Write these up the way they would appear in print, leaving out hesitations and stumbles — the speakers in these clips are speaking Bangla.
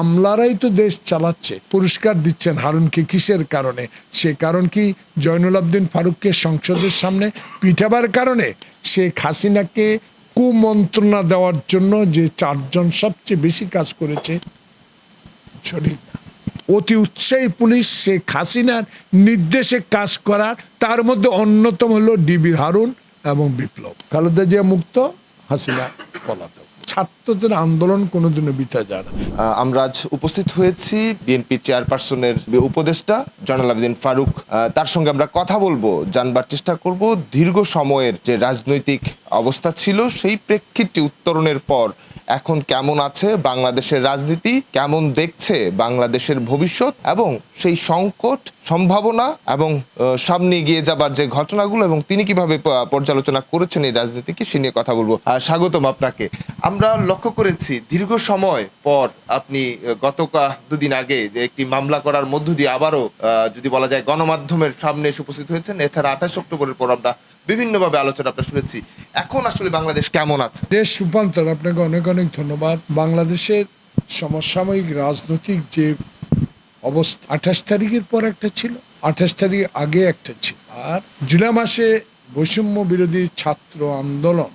আমলারাই তো দেশ চালাচ্ছে। পুরস্কার দিচ্ছেন হারুনকে কিসের কারণে? সে কারণ কি জয়নুল আবদিন ফারুককে সংসদের সামনে পিঠাবার কারণে? শেখ হাসিনাকে কুমন্ত্রণা দেওয়ার জন্য যে চারজন সবচেয়ে বেশি কাজ করেছে শরীর অতি উৎসাহী পুলিশ শেখ হাসিনার নির্দেশে কাজ করার, তার মধ্যে অন্যতম হলো ডিবি হারুন এবং বিপ্লব। খালেদা জিয়া মুক্ত, হাসিনা পলাতক। ছাত্রদের আন্দোলন কোনোদিনও বৃথা যায় না। আমরা আজ উপস্থিত হয়েছি বিএনপি চেয়ারপারসনের উপদেষ্টা জয়নুল আবদিন ফারুক, তার সঙ্গে আমরা কথা বলবো, জানবার চেষ্টা করব দীর্ঘ সময়ের যে রাজনৈতিক অবস্থা ছিল সেই প্রেক্ষিতটি উত্তরণের পর এখন কেমন আছে বাংলাদেশের রাজনীতি, কেমন দেখছে বাংলাদেশের ভবিষ্যৎ এবং সেই সংকট সম্ভাবনা এবং সামনে এগিয়ে যাবার যে ঘটনাগুলো এবং তিনি কিভাবে পর্যালোচনা করেছেন এই রাজনীতিকে, সে নিয়ে কথা বলবো। স্বাগতম আপনাকে। আমরা লক্ষ্য করেছি দীর্ঘ সময় পর আপনি গতকাল দুদিন আগে যে একটি মামলা করার মধ্য দিয়ে আবারও যদি বলা যায় গণমাধ্যমের সামনে এসে উপস্থিত হয়েছেন। এছাড়া 28 অক্টোবরের পর আমরা বিভিন্নভাবে আলোচনা আপনার শুনেছি। এখন আসলে বাংলাদেশ কেমন আছে? দেশ রূপান্তর, আপনাকে অনেক অনেক ধন্যবাদ। বাংলাদেশের সমসাময়িক রাজনৈতিক যে অবস্থা 28 তারিখের পর একটা ছিল, 28 তারিখ আগে একটা ছিল, আর জুলাই মাসে বৈষম্য বিরোধী ছাত্র আন্দোলন,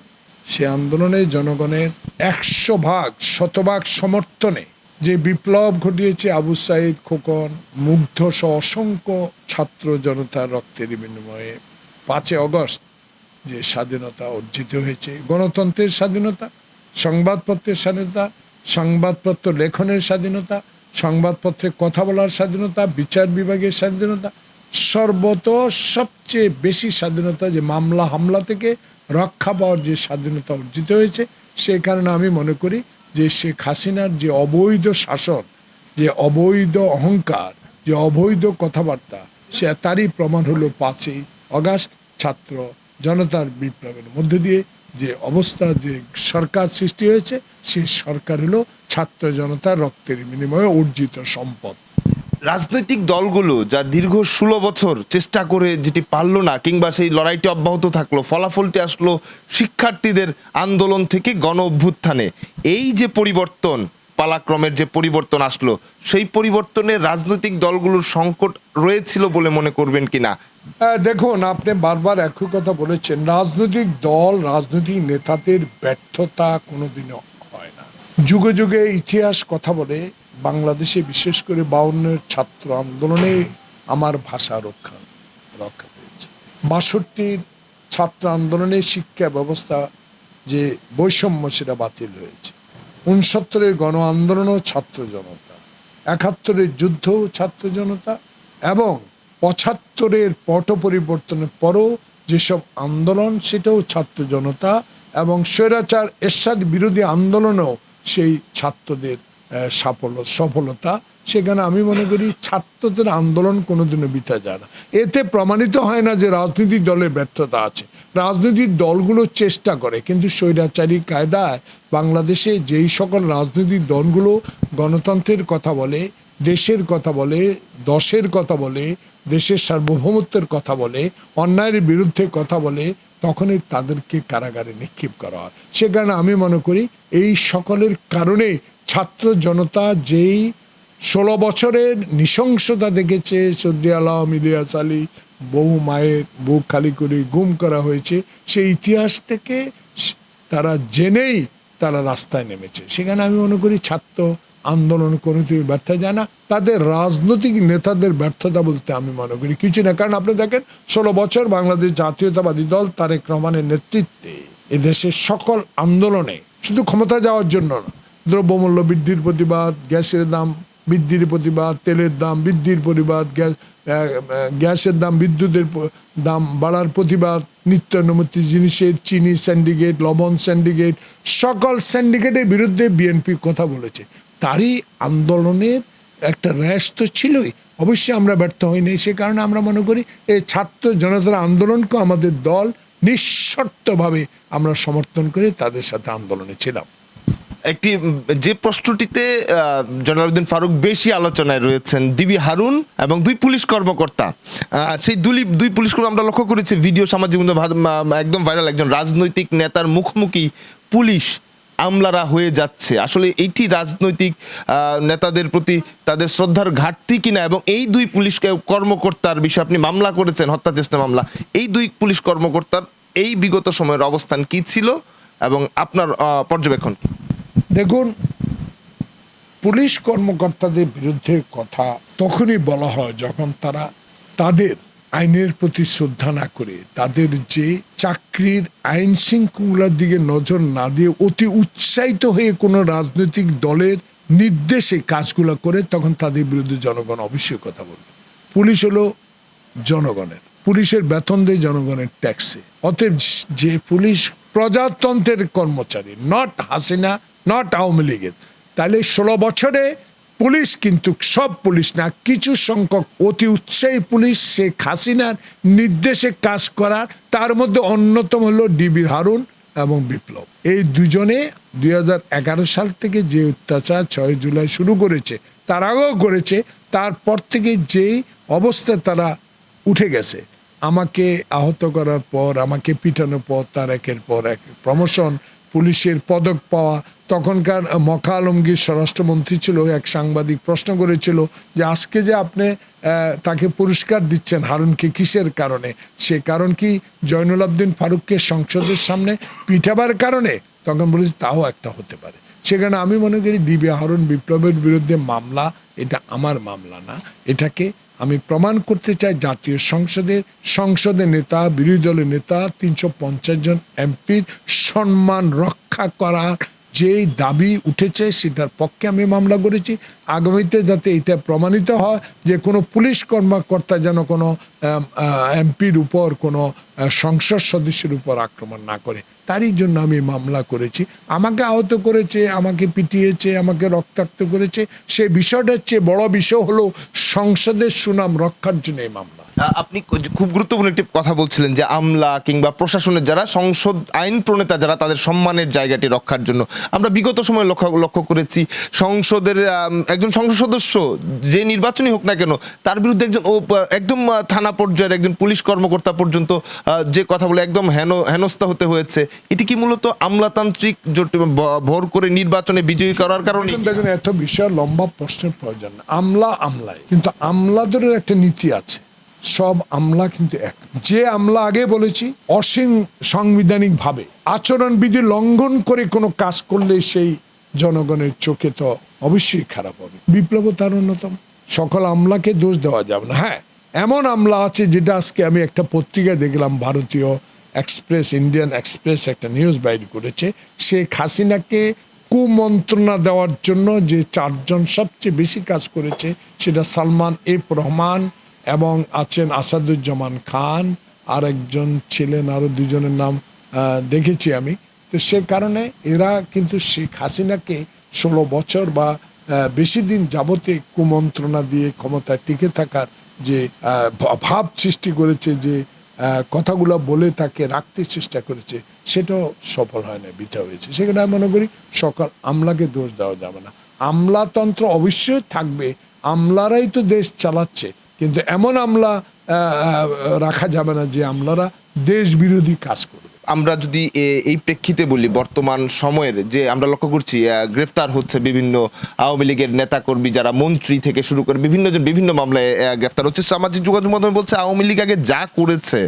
সে আন্দোলনে জনগণের 100% শতভাগ সমর্থনে যে বিপ্লব ঘটিয়েছে, আবু সাইদ, খোকন, মুগ্ধ সহ অসংখ্য ছাত্র জনতার রক্তের বিনিময়ে 5 আগস্ট যে স্বাধীনতা অর্জিত হয়েছে, গণতন্ত্রের স্বাধীনতা, সংবাদপত্রের স্বাধীনতা, সংবাদপত্র লেখনের স্বাধীনতা, সংবাদপত্রে কথা বলার স্বাধীনতা, বিচার বিভাগের স্বাধীনতা, সবচেয়ে বেশি স্বাধীনতা যে মামলা হামলা থেকে রক্ষা পাওয়ার যে স্বাধীনতা অর্জিত হয়েছে। সেই কারণে আমি মনে করি যে শেখ হাসিনার যে অবৈধ শাসন, যে অবৈধ অহংকার, যে অবৈধ কথাবার্তা, সে তারই প্রমাণ হলো 5ই আগস্ট ছাত্র জনতার বিপ্লবের মধ্য দিয়ে যে অবস্থা, যে সরকার সৃষ্টি হয়েছে, সেই সরকার হলো ছাত্র জনতার রক্তের বিনিময়ে অর্জিত সম্পদ। রাজনৈতিক দলগুলো যা দীর্ঘ 16 বছর চেষ্টা করে যেটি পারলো না, কিংবা সেই লড়াইটি অব্যাহত থাকলো, ফলাফলটি আসলো শিক্ষার্থীদের আন্দোলন থেকে গণ অভ্যুত্থানে। এই যে পরিবর্তন, পালাক্রমের যে পরিবর্তন আসলো, সেই পরিবর্তনে রাজনৈতিক দলগুলোর সংকট রয়েছিল বলে মনে করবেন কিনা? দেখুন, আপনি বারবার একই কথা বলেছেন, রাজনৈতিক দল, রাজনৈতিক নেতাদের ব্যর্থতা কোনোদিনও হয় না। যুগে যুগে ইতিহাস কথা বলে, বাংলাদেশে বিশেষ করে 52-এর ছাত্র আন্দোলনে আমার ভাষা রক্ষা পেয়েছে। 62-র ছাত্র আন্দোলনে শিক্ষা ব্যবস্থা যে বৈষম্য, সেটা বাতিল হয়েছে। 69-এর গণ আন্দোলনও ছাত্র জনতা, 71-এর যুদ্ধও ছাত্র জনতা, এবং 75-এর পট পরিবর্তনের পরও যেসব আন্দোলন, সেটাও ছাত্র জনতা, এবং স্বৈরাচার এরশাদ বিরোধী আন্দোলনও সেই ছাত্রদের সফলতা। সেখানে আমি মনে করি ছাত্রদের আন্দোলন কোনোদিনও বৃথা যায় না। এতে প্রমাণিত হয় না যে রাজনৈতিক দলের ব্যর্থতা আছে। রাজনৈতিক দলগুলো চেষ্টা করে, কিন্তু স্বৈরাচারী কায়দায় বাংলাদেশে যেই সকল রাজনৈতিক দলগুলো গণতন্ত্রের কথা বলে, দেশের কথা বলে, দশের কথা বলে, দেশের সার্বভৌমত্বের কথা বলে, অন্যায়ের বিরুদ্ধে কথা বলে, তখনই তাদেরকে কারাগারে নিক্ষেপ করা হয়। সে কারণে আমি মনে করি এই সকলের কারণে ছাত্র জনতা যেই 16 বছরের নৃশংসতা দেখেছে, চৌধুরী আলম, ইলিয়াস আলী, বহু মায়ের বুক খালি করে গুম করা হয়েছে, সেই ইতিহাস থেকে তারা জেনেই তারা রাস্তায় নেমেছে। সেখানে আমি মনে করি ছাত্র আন্দোলন কোনোদিন ব্যর্থ যায় না। তাদের রাজনৈতিক নেতাদের ব্যর্থতা বলতে আমি মনে করি কিছু না। কারণ আপনি দেখেন 16 বছর বাংলাদেশ জাতীয়তাবাদী দল তারেক রহমানের নেতৃত্বে এদেশের সকল আন্দোলনে, শুধু ক্ষমতা যাওয়ার জন্য না, দ্রব্যমূল্য বৃদ্ধির প্রতিবাদ, গ্যাসের দাম বৃদ্ধির প্রতিবাদ, তেলের দাম বৃদ্ধির প্রতিবাদ, গ্যাসের দাম, বিদ্যুতের দাম বাড়ার প্রতিবাদ, নিত্য নৈমিত্তিক জিনিসের চিনি সিন্ডিকেট, লবণ সিন্ডিকেট, সকল সিন্ডিকেটের বিরুদ্ধে বিএনপি কথা বলেছে। তারই আন্দোলনের একটা র্যাশ তো ছিলই। অবশ্যই আমরা ব্যর্থ হইনি। সে কারণে আমরা মনে করি এই ছাত্র জনতার আন্দোলনকে আমাদের দল নিঃশর্তভাবে আমরা সমর্থন করে তাদের সাথে আন্দোলনে ছিলাম। একটি যে প্রশ্নটিতে জয়নুল আবদিন ফারুক বেশি আলোচনায় রয়েছেন, ডিবি হারুন এবং 2 পুলিশ কর্মকর্তা। সেই 2 পুলিশ কর্মকর্তা আমরা লক্ষ্য করেছি ভিডিও সামাজিক একদম ভাইরাল, একজন রাজনৈতিক নেতার মুখোমুখি পুলিশ আমলারা হয়ে যাচ্ছে, আসলে এইটি রাজনৈতিক নেতাদের প্রতি তাদের শ্রদ্ধার ঘাটতি কিনা, এবং এই দুই পুলিশ কর্মকর্তার বিষয়ে আপনি মামলা করেছেন, হত্যা চেষ্টা মামলা, এই দুই পুলিশ কর্মকর্তার এই বিগত সময়ের অবস্থান কি ছিল এবং আপনার পর্যবেক্ষণ কি? দেখুন, পুলিশ কর্মকর্তাদের বিরুদ্ধে কথা তখনই বলা হয় যখন তারা তাদের আইনের প্রতি শ্রদ্ধা না করে, তাদের যে চাকরির আইন শৃঙ্খলার দিকে নজর না দিয়ে অতি উৎসাহিত হয়ে কোনো রাজনৈতিক দলের নির্দেশে কাজগুলো করে, তখন তাদের বিরুদ্ধে জনগণ অবশ্যই কথা বলবে। পুলিশ হলো জনগণের, পুলিশের বেতন দেয় জনগণের ট্যাক্সে। অতএব যে পুলিশ প্রজাতন্ত্রের কর্মচারী, নট হাসিনা, নট আওয়ামী লীগের, তাহলে 16 বছরে পুলিশ কিন্তু সব পুলিশ না, কিছু সংখ্যক অতি উৎসাহী পুলিশ শেখ হাসিনার নির্দেশে কাজ করার, তার মধ্যে অন্যতম হলো ডিবি হারুন এবং বিপ্লব। এই দুজনে 2011 সাল থেকে যে অত্যাচার 6 জুলাই শুরু করেছে, তার আগেও করেছে, তারপর থেকে যেই অবস্থায় তারা উঠে গেছে, আমাকে আহত করার পর, আমাকে পিটানোর পর, তার একের পর এক প্রমোশন, পুলিশের পদক পাওয়া। তখনকার মখা আলমগীর স্বরাষ্ট্রমন্ত্রী ছিল, এক সাংবাদিক প্রশ্ন করেছিল যে আজকে যে আপনি তাকে পুরস্কার দিচ্ছেন হারুনকে, কিসের কারণে? সে কারণ কি জয়নুল আবদিন ফারুককে সংসদের সামনে পিঠাবার কারণে? তখন বলেছি তাও একটা হতে পারে। সেখানে আমি মনে করি ডিবি হারুন বিপ্লবের বিরুদ্ধে মামলা, এটা আমার মামলা না, এটাকে আমি প্রমাণ করতে চাই জাতীয় সংসদের নেতা, বিরোধী দলের নেতা, 350 জন এমপির সম্মান রক্ষা করার যে দাবি উঠেছে সেটার পক্ষে আমি মামলা করেছি। আগামীতে যাতে এটা প্রমাণিত হয় যে কোনো পুলিশ কর্মকর্তা যেন কোনো এমপির উপর, কোনো সংসদ সদস্যের উপর আক্রমণ না করে, তারই জন্য আমি মামলা করেছি। আমাকে আহত করেছে, আমাকে পিটিয়েছে, আমাকে রক্তাক্ত করেছে, সেই বিষয়টার চেয়ে বড় বিষয় হলো সংসদের সুনাম রক্ষার জন্য এই মামলা। আপনি খুব গুরুত্বপূর্ণ একটি কথা বলছিলেন যে আমলা কিংবা প্রশাসনের যারা সংসদ আইন প্রণেতা যারা, তাদের সম্মানের জায়গাটি রক্ষার জন্য আমরা বিগত সময়ে লক্ষ্য করেছি সংসদের একজন সংসদ সদস্য যে নির্বাচনই হোক না কেন, তার বিরুদ্ধে একদম থানা পর্যায়ের একজন পুলিশ কর্মকর্তা পর্যন্ত যে কথা বলে একদম হেনস্থা হতে হয়েছে। এটি কি মূলত আমলাতান্ত্রিক ভর করে নির্বাচনে বিজয়ী করার কারণে? দেখুন, এত বিষয় লম্বা প্রশ্নের প্রয়োজন না। আমলায়, কিন্তু আমলাদের একটা নীতি আছে, সব আমলা কিন্তু এক। যে আমলা আগে বলেছি অসাংবিধানিক ভাবে আচরণবিধি লঙ্ঘন করে কোনো কাজ করলে সেই জনগণের চোখে তো অবশ্যই খারাপ হবে। বিপ্লব তার অন্যতম। সকল আমলাকে দোষ দেওয়া যাবে না। হ্যাঁ, এমন আমলা আছে যেটা আজকে আমি একটা পত্রিকায় দেখলাম, ভারতীয় এক্সপ্রেস, ইন্ডিয়ান এক্সপ্রেস একটা নিউজ বাইর করেছে, শেখ হাসিনাকে কুমন্ত্রণা দেওয়ার জন্য যে 4 জন সবচেয়ে বেশি কাজ করেছে, সেটা সালমান এফ রহমান এবং আছেন আসাদুজ্জামান খান, আর একজন ছিলেন, আরো 2 জনের নাম দেখেছি আমি। তো সে কারণে এরা কিন্তু শেখ হাসিনাকে 16 বছর বা বেশি দিন যাবতে কুমন্ত্রণা দিয়ে ক্ষমতায় টিকে থাকার যে ভাব সৃষ্টি করেছে, যে কথাগুলো বলে তাকে রাখতে চেষ্টা করেছে, সেটাও সফল হয় না, বৃথা হয়েছে। সেখানে আমি মনে করি সকল আমলাকে দোষ দেওয়া যাবে না। আমলাতন্ত্র অবশ্যই থাকবে, আমলারাই তো দেশ চালাচ্ছে, কিন্তু এমন আমলা রাখা যাবে না যে আমলারা দেশ বিরোধী কাজ করবে। আমরা যদি এই প্রেক্ষিতে বলি, বর্তমান সময়ের যে আমরা লক্ষ্য করছি গ্রেফতার হচ্ছে বিভিন্ন আওয়ামী লীগের নেতাকর্মী, যারা মন্ত্রী থেকে শুরু করে বিভিন্ন মামলায় গ্রেফতার হচ্ছে। সামাজিক যোগাযোগ মাধ্যমে বলছে আওয়ামী লীগ আগে যা করেছে,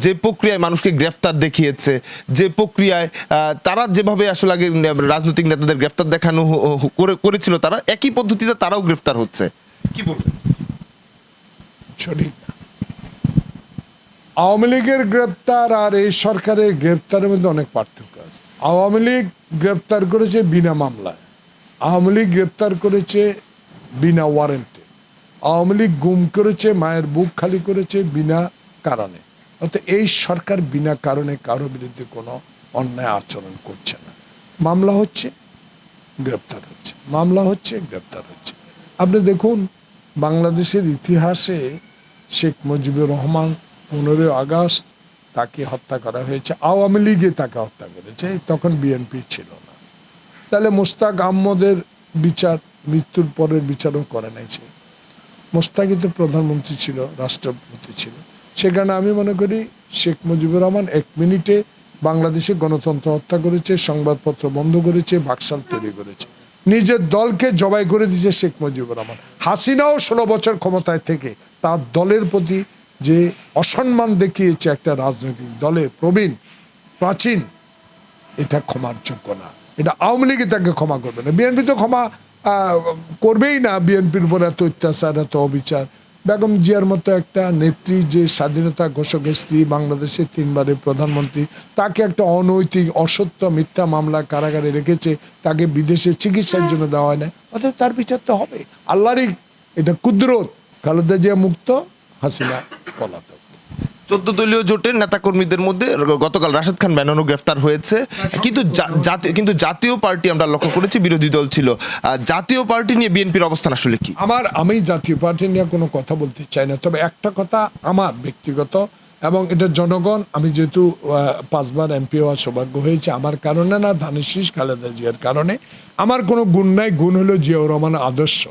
যে প্রক্রিয়ায় মানুষকে গ্রেফতার দেখিয়েছে, যে প্রক্রিয়ায় তারা যেভাবে আসলে আগে রাজনৈতিক নেতাদের গ্রেফতার দেখানো করেছিল, তারা একই পদ্ধতিতে তারাও গ্রেফতার হচ্ছে। কি বলবেন? সঠিক না। আওয়ামী লীগের গ্রেপ্তার আর এই সরকারের গ্রেপ্তারের মধ্যে অনেক পার্থক্য আছে। আওয়ামী লীগ গ্রেপ্তার করেছে বিনা মামলায়, আওয়ামী লীগ গ্রেপ্তার করেছে বিনা ওয়ারেন্টে, আওয়ামী লীগ গুম করেছে, মায়ের বুক খালি করেছে বিনা কারণে। অর্থাৎ এই সরকার বিনা কারণে কারো বিরুদ্ধে কোনো অন্যায় আচরণ করছে না। মামলা হচ্ছে, গ্রেপ্তার হচ্ছে, মামলা হচ্ছে, গ্রেপ্তার হচ্ছে। আপনি দেখুন, বাংলাদেশের ইতিহাসে শেখ মুজিবুর রহমান 15 আগস্ট তাকে হত্যা করা হয়েছে, আওয়ামী লীগে তাকে হত্যা করেছে, তখন বিএনপি ছিল না। তাহলে মোস্তাক আহমদের বিচার, মৃত্যুর পরের বিচারও করে নাই সে। মোস্তাকই তো প্রধানমন্ত্রী ছিল, রাষ্ট্রপতি ছিল। সেখানে আমি মনে করি শেখ মুজিবুর রহমান 1 মিনিটে বাংলাদেশে গণতন্ত্র হত্যা করেছে, সংবাদপত্র বন্ধ করেছে, বাকশাল তৈরি করেছে, নিজের দলকে জবাই করে দিয়েছে শেখ মুজিবুর রহমান। হাসিনাও 16 বছর ক্ষমতায় থেকে তার দলের প্রতি যে অসম্মান দেখিয়েছে একটা রাজনৈতিক দলের প্রবীণ প্রাচীন, এটা ক্ষমার যোগ্য না। এটা আওয়ামী লীগই তাকে ক্ষমা করবে না, বিএনপি তো ক্ষমা করবেই না। বিএনপির উপর এত অত্যাচার, এত অবিচার। বেগম জিয়ার মতো একটা নেত্রী, যে স্বাধীনতা ঘোষকের স্ত্রী, বাংলাদেশের 3 বারের প্রধানমন্ত্রী, তাকে একটা অনৈতিক অসত্য মিথ্যা মামলা কারাগারে রেখেছে, তাকে বিদেশে চিকিৎসার জন্য দেওয়া হয় না, অতএব তার বিচার তো হবে। আল্লাহরই এটা কুদরত। খালেদা জিয়া মুক্ত, হাসিনা পলাতক। 14 দলীয় জোটের নেতাকর্মীদের মধ্যে গতকাল রাশেদ খান মেননও গ্রেফতার হয়েছে, কিন্তু জাতীয় পার্টি আমরা লক্ষ্য করেছি বিরোধী দল ছিল। জাতীয় পার্টি নিয়ে বিএনপির অবস্থান আসলে কি? আমি জাতীয় পার্টি নিয়ে কোনো কথা বলতে চাই না, তবে একটা কথা আমার ব্যক্তিগত, এবং এটা জনগণ, আমি যেহেতু 5 বার এমপি হওয়ার সৌভাগ্য হয়েছে আমার কারণে না, ধানের শীষ খালেদা জিয়ার কারণে। আমার কোনো গুণ নাই, গুণ হলো জিয়াউর রহমানের আদর্শ।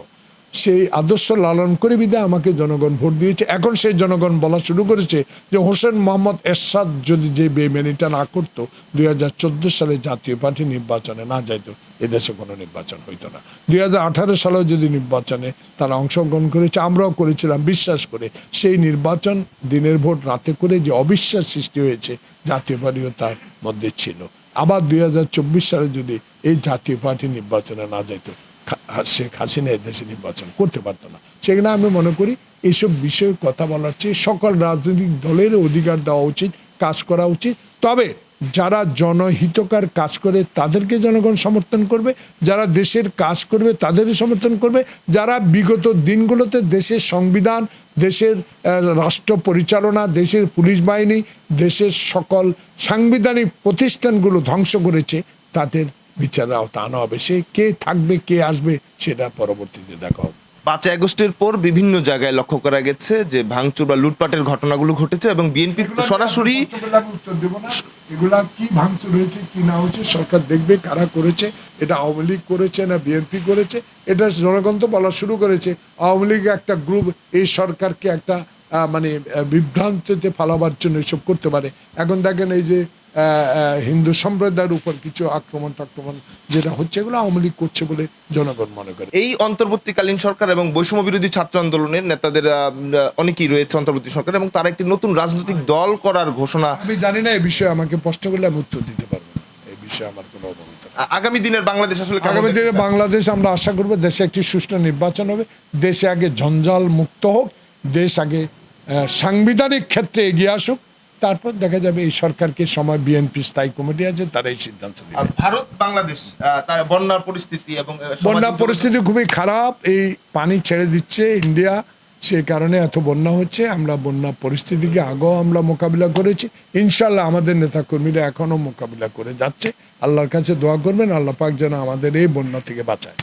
সেই আদর্শ লালন করে বিধায় আমাকে জনগণ ভোট দিয়েছে। এখন সেই জনগণ বলা শুরু করেছে যে হোসেন মোহাম্মদ এরশাদ যদি যে বেমেনিটা না করতো, 2014 সালে জাতীয় পার্টি নির্বাচনে না যাইতো, এদেশে কোনো নির্বাচন হইতো না। 2018 সালেও যদি নির্বাচনে তারা অংশগ্রহণ করেছে, আমরাও করেছিলাম বিশ্বাস করে, সেই নির্বাচন দিনের ভোট রাতে করে যে অবিশ্বাস সৃষ্টি হয়েছে, জাতীয় পার্টিও তার মধ্যে ছিল। আবার 2024 সালে যদি এই জাতীয় পার্টি নির্বাচনে না যাইতো, শেখ হাসিনা দেশে নির্বাচন করতে পারতো না। সেখানে আমি মনে করি এইসব বিষয়ে কথা বলার চেয়ে সকল রাজনৈতিক দলের অধিকার দেওয়া উচিত, কাজ করা উচিত। তবে যারা জনহিতকর কাজ করে তাদেরকে জনগণ সমর্থন করবে, যারা দেশের কাজ করবে তাদেরই সমর্থন করবে, যারা বিগত দিনগুলোতে দেশের সংবিধান, দেশের রাষ্ট্র পরিচালনা, দেশের পুলিশ বাহিনী, দেশের সকল সাংবিধানিক প্রতিষ্ঠানগুলো ধ্বংস করেছে, তাদের বিচারের আওতা আনা হবে। সে কে থাকবে, কে আসবে, সেটা পরবর্তীতে দেখা হবে। 5 আগস্টের পর বিভিন্ন জায়গায় লক্ষ্য করা গেছে যে ভাঙচুর বা লুটপাটের ঘটনাগুলো ঘটেছে এবং বিএনপি সরাসরি উত্তর দেব না। এগুলা কি ভাঙচুর হয়েছে কি না হয়েছে সরকার দেখবে, কারা করেছে, এটা আওয়ামী লীগ করেছে না বিএনপি করেছে, এটা জনগণ তো বলা শুরু করেছে। আওয়ামী লীগ একটা গ্রুপ এই সরকারকে একটা মানে বিভ্রান্তিতে ফালাবার জন্য এসব করতে পারে। এখন দেখেন এই যে হিন্দু সম্প্রদায়ের উপর কিছু আক্রমণ যেটা হচ্ছে, এগুলো আওয়ামী লীগ করছে বলে জনগণ মনে করে। এই অন্তর্বর্তীকালীন সরকার এবং বৈষম্য বিরোধী ছাত্র আন্দোলনের নেতাদের অনেকেই রয়েছে অন্তর্বর্তী সরকার, এবং তারা একটি নতুন রাজনৈতিক দল করার ঘোষণা। আমি জানি না এই বিষয়ে, আমাকে প্রশ্ন করলে আমি উত্তর দিতে পারবো না, এই বিষয়ে আমার কোনো অবগত। আগামী দিনের বাংলাদেশ আসলে আগামী দিনে বাংলাদেশ আমরা আশা করবো দেশে একটি সুষ্ঠু নির্বাচন হবে, দেশে আগে জঞ্জাল মুক্ত হোক, দেশ আগে সাংবিধানিক ক্ষেত্রে এগিয়ে আসুক, তারপর দেখা যাবে এই সরকারকে সময় বিএনপি স্থায়ী কমিটি আছে, তারা এই সিদ্ধান্ত নেবে। ভারত বাংলাদেশ তার বন্যার পরিস্থিতি এবং বন্যা পরিস্থিতি খুবই খারাপ, এই পানি ছেড়ে দিচ্ছে ইন্ডিয়া, সেই কারণে এত বন্যা হচ্ছে। আমরা বন্যা পরিস্থিতিকে আগেও আমরা মোকাবিলা করেছি, ইনশাল্লাহ আমাদের নেতাকর্মীরা এখনো মোকাবিলা করে যাচ্ছে। আল্লাহর কাছে দোয়া করবেন, আল্লাহ পাক যেন আমাদের এই বন্যা থেকে বাঁচায়।